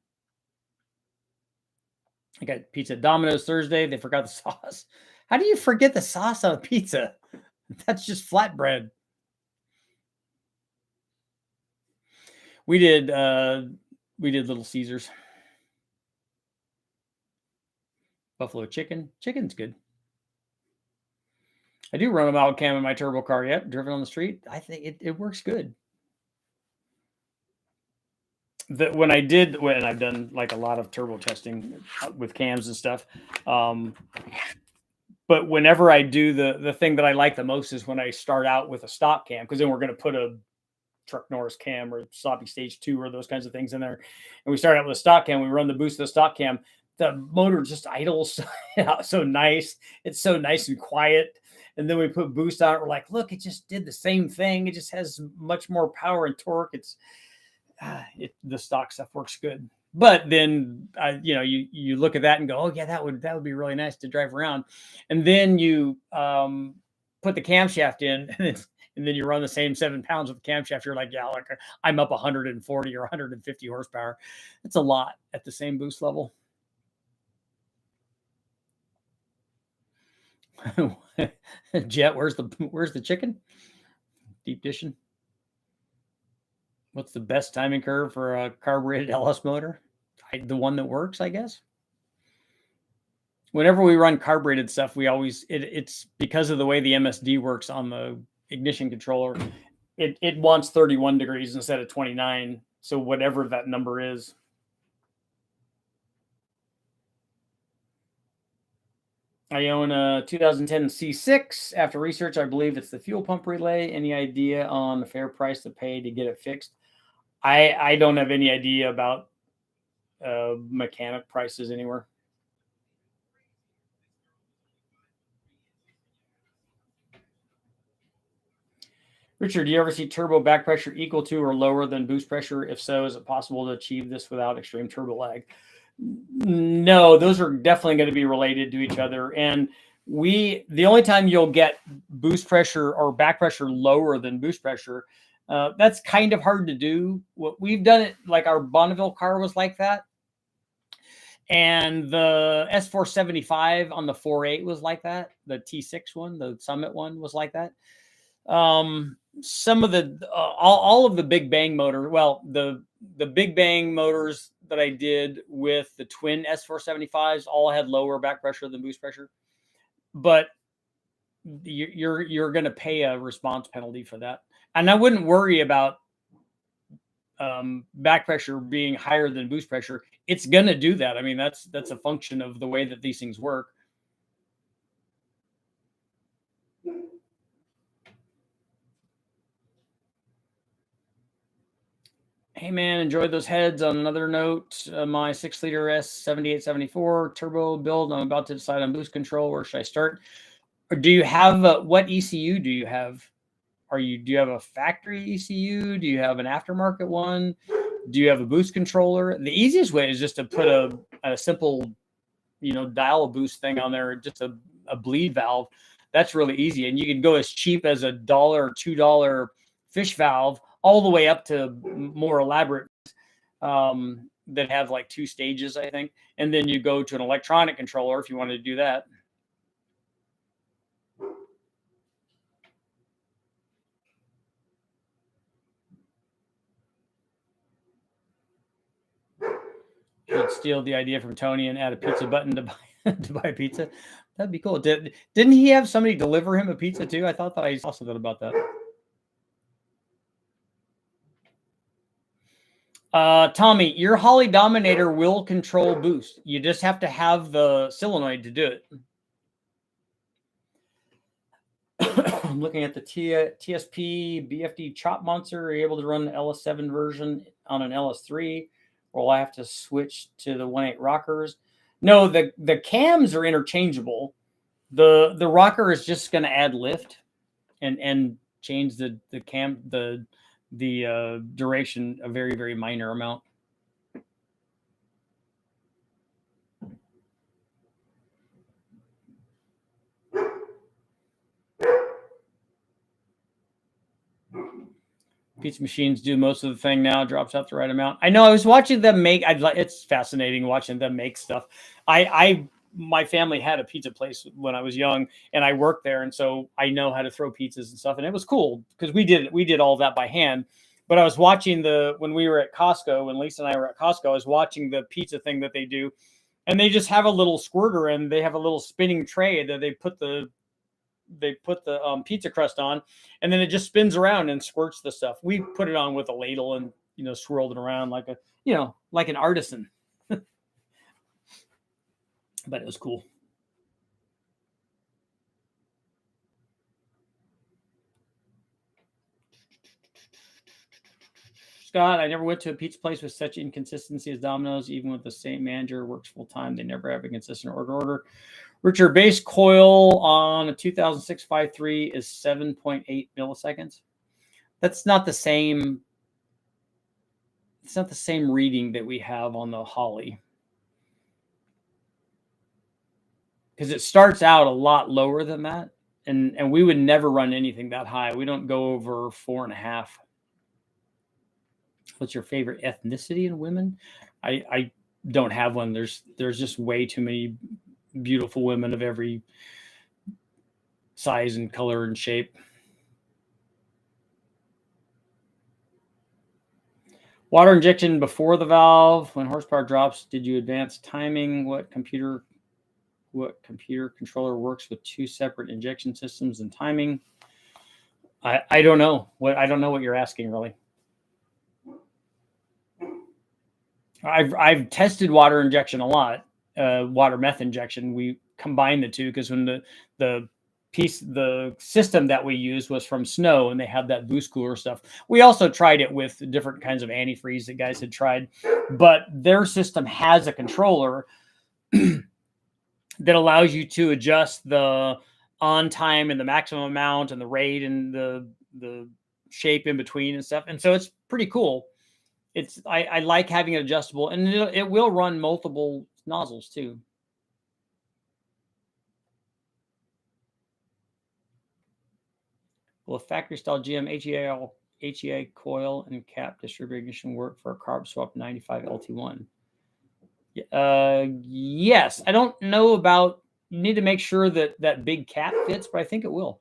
I got pizza at Domino's Thursday. They forgot the sauce. How do you forget the sauce on pizza? That's just flatbread. We did Little Caesars. Buffalo chicken. Chicken's good. I do run a mild cam in my turbo car. Yep, driven on the street. I think it works good. When I've done like a lot of turbo testing with cams and stuff. But whenever I do, the thing that I like the most is when I start out with a stock cam, because then we're going to put a Truck Norris cam or sloppy stage 2 or those kinds of things in there. And we start out with a stock cam. We run the boost of the stock cam. The motor just idles so nice. It's so nice and quiet. And then we put boost on it. We're like, look, it just did the same thing. It just has much more power and torque. The stock stuff works good. But then, you look at that and go, oh yeah, that would be really nice to drive around. And then you put the camshaft in, and then you run the same 7 pounds with the camshaft. You're like, yeah, like I'm up 140 or 150 horsepower. It's a lot at the same boost level. Jet, where's the chicken? Deep dishing. What's the best timing curve for a carbureted LS motor? The one that works, I guess. Whenever we run carbureted stuff, we always it's because of the way the MSD works on the ignition controller. It wants 31 degrees instead of 29. So whatever that number is. I own a 2010 C6. After research, I believe it's the fuel pump relay. Any idea on the fair price to pay to get it fixed? I don't have any idea about mechanic prices anywhere. Richard, do you ever see turbo back pressure equal to or lower than boost pressure? If so, is it possible to achieve this without extreme turbo lag? No, those are definitely going to be related to each other. And the only time you'll get boost pressure or back pressure lower than boost pressure, that's kind of hard to do. What we've done it, like our Bonneville car was like that. And the S475 on the 4.8 was like that. The T6 one, the Summit one, was like that. Some of the all of the Big Bang motor, well, the Big Bang motors that I did with the twin S475s all had lower back pressure than boost pressure, but you're going to pay a response penalty for that. And I wouldn't worry about back pressure being higher than boost pressure. It's going to do that. I mean, that's a function of the way that these things work. Hey man, enjoyed those heads. On another note, my 6-liter S7874 turbo build. I'm about to decide on boost control. Where should I start? Or do you have what ECU do you have? Do you have a factory ECU? Do you have an aftermarket one? Do you have a boost controller? The easiest way is just to put a simple, dial boost thing on there, just a bleed valve. That's really easy, and you can go as cheap as $1 or $2 fish valve, all the way up to more elaborate that have like 2 stages, I think. And then you go to an electronic controller if you wanted to do that. Should steal the idea from Tony and add a pizza button to buy pizza. That'd be cool. Didn't he have somebody deliver him a pizza too? I thought that I saw something about that. Tommy, your Holly Dominator will control boost. You just have to have the solenoid to do it. I'm looking at the TSP BFD Chop Monster. Are you able to run the LS7 version on an LS3? Or will I have to switch to the 1.8 rockers? No, the cams are interchangeable. The rocker is just going to add lift and change the duration a very, very minor amount. Pizza machines do most of the thing now, drops out the right amount. I know. I was watching them make. It's fascinating watching them make stuff. My family had a pizza place when I was young, and I worked there, and so I know how to throw pizzas and stuff. And it was cool because we did all that by hand. But I was watching when we were at Costco, when Lisa and I were at Costco, I was watching the pizza thing that they do, and they just have a little squirter and they have a little spinning tray that they put the pizza crust on, and then it just spins around and squirts the stuff. We put it on with a ladle and swirled it around like an artisan. But it was cool. Scott, I never went to a pizza place with such inconsistency as Domino's. Even with the same manager, works full time, they never have a consistent order. Richard, base coil on a 2006 5.3 is 7.8 milliseconds. That's not the same. It's not the same reading that we have on the Holly, because it starts out a lot lower than that, and we would never run anything that high. We don't go over 4.5. What's your favorite ethnicity in women? I don't have one. There's just way too many beautiful women of every size and color and shape. Water injection before the valve. When horsepower drops, did you advance timing? What computer controller works with 2 separate injection systems and timing? I don't know. I don't know what you're asking, really. I've tested water injection a lot. Water meth injection. We combine the two because when the system that we used was from Snow, and they had that boost cooler stuff. We also tried it with different kinds of antifreeze that guys had tried, but their system has a controller that allows you to adjust the on time and the maximum amount and the rate and the shape in between and stuff. And so it's pretty cool. I like having it adjustable, and it will run multiple nozzles too. Will a factory style GM HEA coil and cap distribution work for a carb swap 95 LT1? Yes. I don't know about. You need to make sure that big cap fits, but I think it will.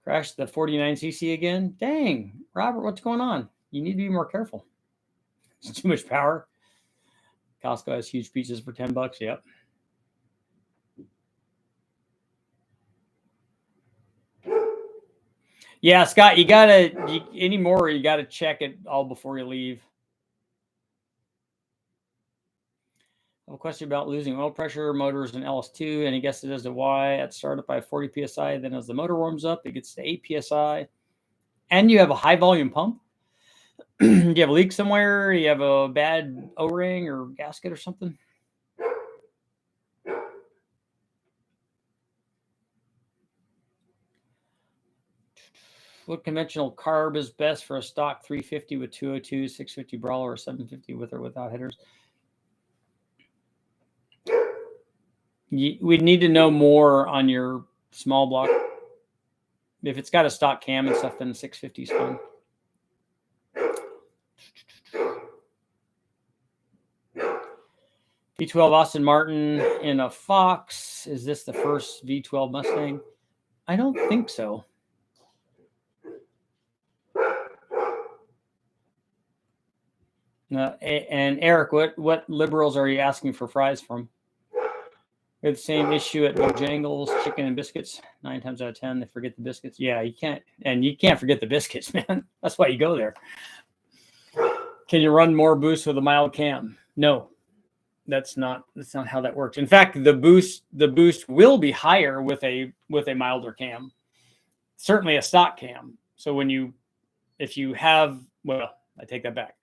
Crash the 49cc again. Dang, Robert, what's going on? You need to be more careful. It's too much power. Costco has huge pizzas for $10. Yep. Yeah, Scott, you gotta check it all before you leave. I have a question about losing oil pressure. Motors in LS2, and he guesses it as to why at startup by 40 psi. Then as the motor warms up, it gets to 8 psi, and you have a high volume pump. Do you have a leak somewhere? Do you have a bad O-ring or gasket or something? What conventional carb is best for a stock 350 with 202, 650 brawler, or 750 with or without headers? We'd need to know more on your small block. If it's got a stock cam and stuff, then 650 is fine. V12 Austin Martin in a Fox. Is this the first V12 Mustang? I don't think so. And Eric, what liberals are you asking for fries from? We have the same issue at Bojangles, chicken and biscuits. 9 times out of 10, they forget the biscuits. Yeah, you can't forget the biscuits, man. That's why you go there. Can you run more boost with a mild cam? No, that's not how that works. In fact, the boost will be higher with a milder cam. Certainly a stock cam. So if you have, well, I take that back.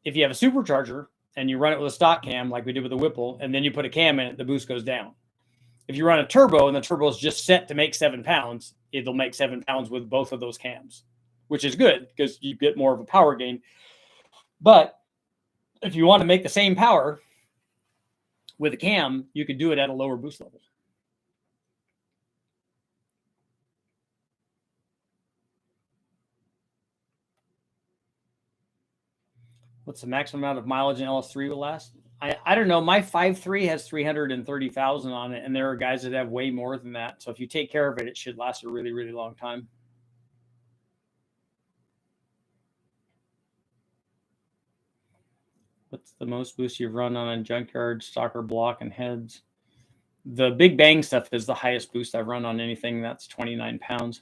If you have a supercharger and you run it with a stock cam like we did with the Whipple, and then you put a cam in it, the boost goes down. If you run a turbo and the turbo is just set to make 7 pounds, it'll make 7 pounds with both of those cams, which is good because you get more of a power gain. But if you want to make the same power with a cam, you could do it at a lower boost level. What's the maximum amount of mileage an LS3 will last? I don't know. My 5.3 has 330,000 on it, and there are guys that have way more than that. So if you take care of it, it should last a really, really long time. What's the most boost you've run on a junkyard, stalker block, and heads? The Big Bang stuff is the highest boost I've run on anything. That's 29 pounds.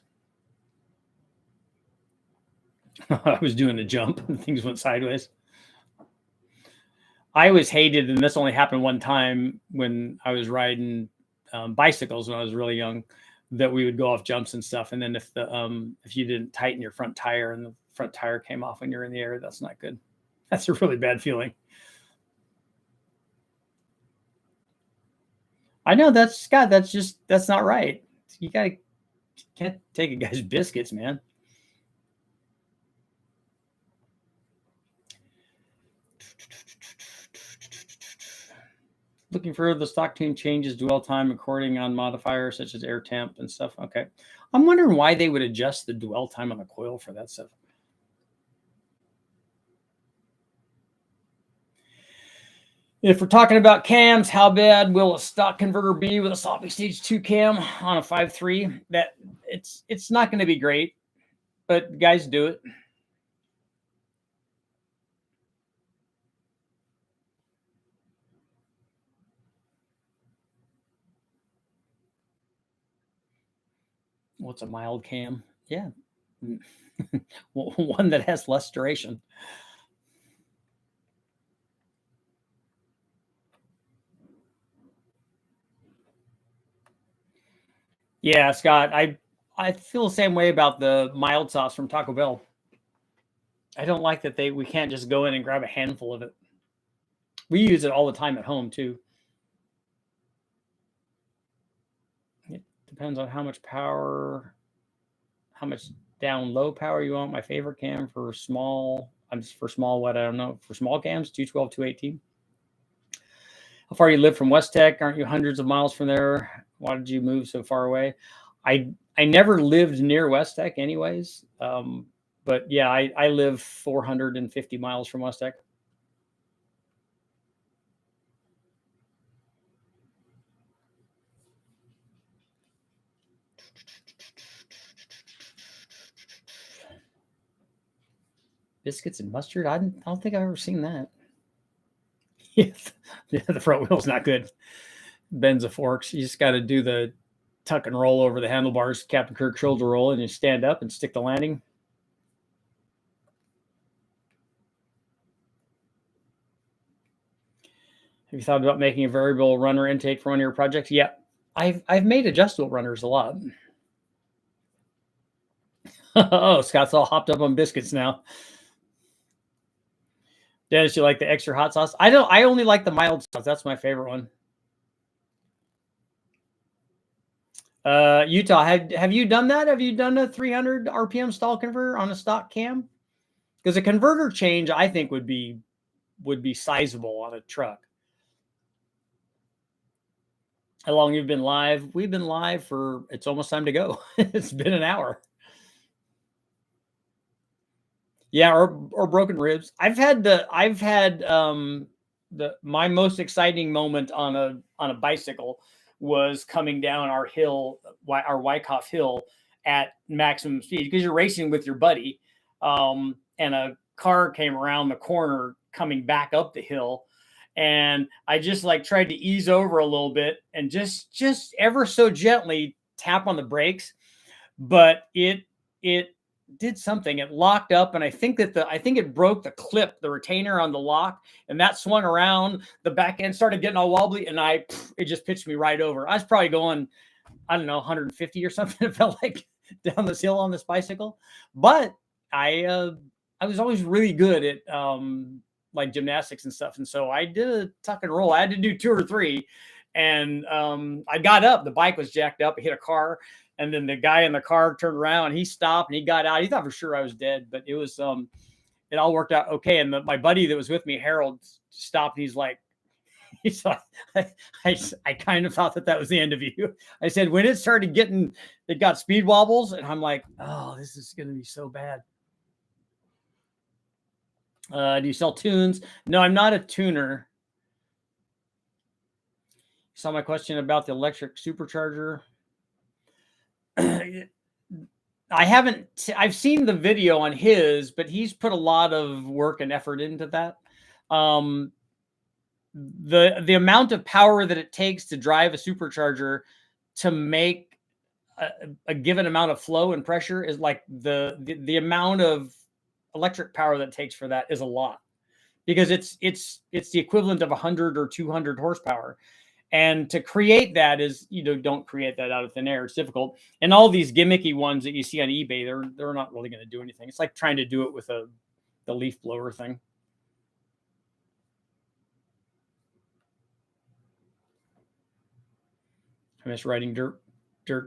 I was doing a jump and things went sideways. I always hated, and this only happened one time when I was riding bicycles when I was really young, that we would go off jumps and stuff. And then if you didn't tighten your front tire and the front tire came off when you're in the air, that's not good. That's a really bad feeling. I know that's Scott. That's not right. You can't take a guy's biscuits, man. Looking for the stock tune changes dwell time according on modifiers such as air temp and stuff. Okay. I'm wondering why they would adjust the dwell time on the coil for that stuff. If we're talking about cams, how bad will a stock converter be with a sloppy stage 2 cam on a 5.3? That it's not going to be great, but guys do it. What's a mild cam? Yeah. One that has less duration. Yeah, Scott, I feel the same way about the mild sauce from Taco Bell. I don't like that we can't just go in and grab a handful of it. We use it all the time at home too. It depends on how much power, how much down low power you want. My favorite cam for small, for small what, I don't know. For small cams, 212, 218. How far you live from West Tech? Aren't you hundreds of miles from there? Why did you move so far away? I never lived near West Tech anyways. But yeah, I live 450 miles from West Tech. Biscuits and mustard? I don't think I've ever seen that. Yeah, the front wheel's not good. Bends the forks. You just got to do the tuck and roll over the handlebars, Captain Kirk shoulder roll, and you stand up and stick the landing. Have you thought about making a variable runner intake for one of your projects? Yeah, I've made adjustable runners a lot. Oh, Scott's all hopped up on biscuits now. Dennis, you like the extra hot sauce? I don't. I only like the mild sauce. That's my favorite one. Utah, have you done that? Have you done a 300 RPM stall converter on a stock cam? Because a converter change, I think, would be sizable on a truck. How long you've been live? We've been live for, it's almost time to go. It's been an hour. Yeah, or broken ribs. I've had my most exciting moment on a bicycle was coming down our hill, our Wyckoff Hill, at maximum speed, because you're racing with your buddy, and a car came around the corner coming back up the hill, and I just like tried to ease over a little bit and just ever so gently tap on the brakes, but it did something. It locked up, and I think it broke the clip, the retainer on the lock, and that swung around. The back end started getting all wobbly, and it just pitched me right over. I was probably going, I don't know, 150 or something. It felt like down this hill on this bicycle, but I was always really good at like gymnastics and stuff, and so I did a tuck and roll. I had to do 2 or 3, and I got up. The bike was jacked up. It hit a car. And then the guy in the car turned around, he stopped and he got out. He thought for sure I was dead, but it was, it all worked out okay. And my buddy that was with me, Harold, stopped. He's like, I kind of thought that was the end of you. I said, when it started getting, it got speed wobbles, and I'm like, oh, this is going to be so bad. Do you sell tunes? No, I'm not a tuner. You saw my question about the electric supercharger. I've seen the video on his, but he's put a lot of work and effort into that. The amount of power that it takes to drive a supercharger to make a given amount of flow and pressure is like the amount of electric power that it takes for that is a lot, because it's the equivalent of 100 or 200 horsepower. And to create that is, don't create that out of thin air. It's difficult. And all these gimmicky ones that you see on eBay, they're not really going to do anything. It's like trying to do it with the leaf blower thing. I miss riding dirt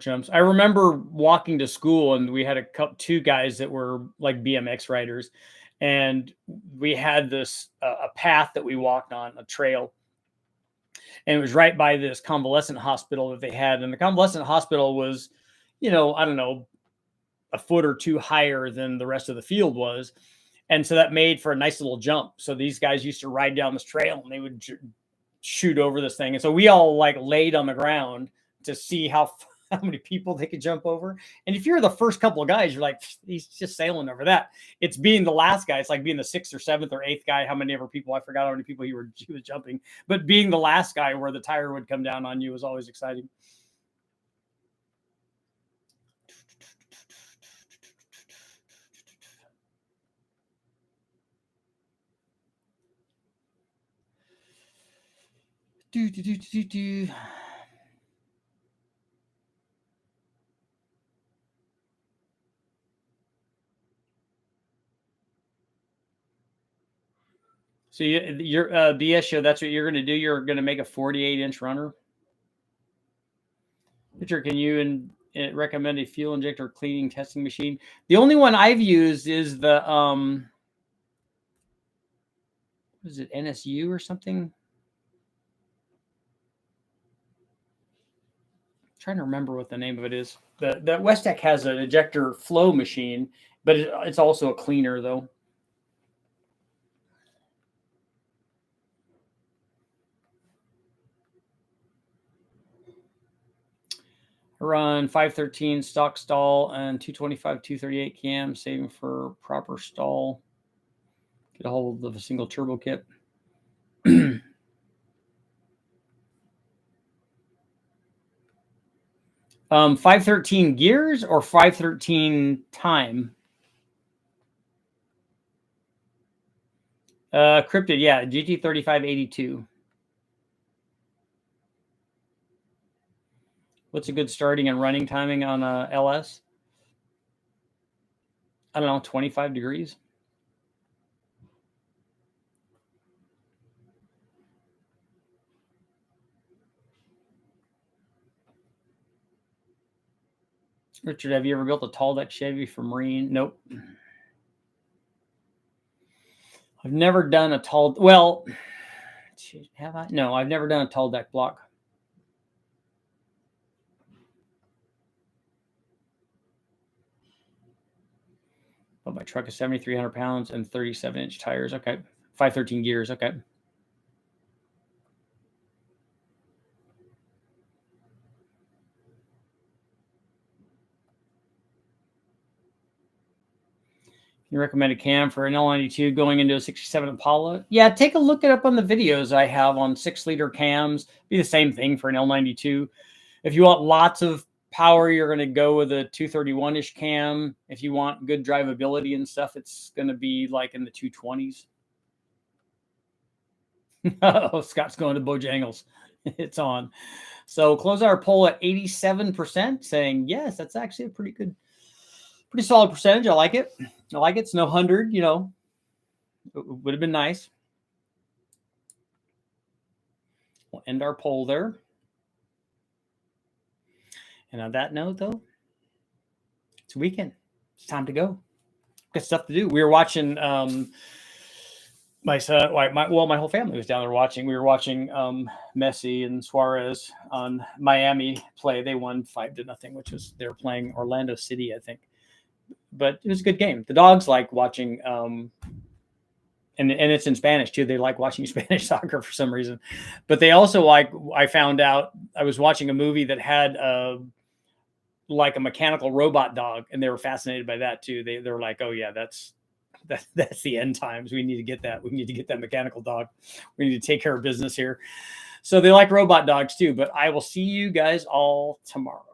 jumps. I remember walking to school, and we had 2 guys that were like BMX riders, and we had this a path that we walked on, a trail. And it was right by this convalescent hospital that they had. And the convalescent hospital was, I don't know, a foot or 2 higher than the rest of the field was. And so that made for a nice little jump. So these guys used to ride down this trail, and they would shoot over this thing. And so we all like laid on the ground to see how many people they could jump over. And if you're the first couple of guys, you're like, he's just sailing over that. It's being the last guy. It's like being the 6th or 7th or 8th guy. How many ever people, I forgot how many people he was jumping, but being the last guy where the tire would come down on you was always exciting. So your BS show, that's what you're going to do? You're going to make a 48-inch runner? Richard, can you recommend a fuel injector cleaning testing machine? The only one I've used is the, what is it, NSU or something? I'm trying to remember what the name of it is. The Westech has an ejector flow machine, but it's also a cleaner though. Run 513 stock stall and 225, 238 cam, saving for proper stall. Get a hold of a single turbo kit. 513 gears or 513 time? Cryptid, yeah, GT3582. What's a good starting and running timing on a LS? I don't know, 25 degrees. Richard, have you ever built a tall deck Chevy for Marine? Nope. I've never done a tall, well, have I? No, I've never done a tall deck block. But my truck is 7,300 pounds and 37-inch tires. Okay. 513 gears. Okay. You recommend a cam for an L92 going into a 67 Impala? Yeah, take a look it up on the videos I have on 6-liter cams. Be the same thing for an L92. If you want lots of power, you're going to go with a 231-ish cam. If you want good drivability and stuff, it's going to be like in the 220s. Oh, Scott's going to Bojangles. It's on. So close our poll at 87%, saying yes, that's actually a pretty solid percentage. I like it. It's no 100, you know. It would have been nice. We'll end our poll there. And on that note, though, it's a weekend. It's time to go. Got stuff to do. We were watching my son, my whole family was down there watching. We were watching Messi and Suarez on Miami play. They won 5-0, which was they were playing Orlando City, I think. But it was a good game. The dogs like watching, and it's in Spanish too. They like watching Spanish soccer for some reason. But they also like. I found out I was watching a movie that had like a mechanical robot dog, and they were fascinated by that too. They were like, "Oh yeah, that's the end times. We need to get that. We need to get that mechanical dog. We need to take care of business here." So they like robot dogs too. But I will see you guys all tomorrow.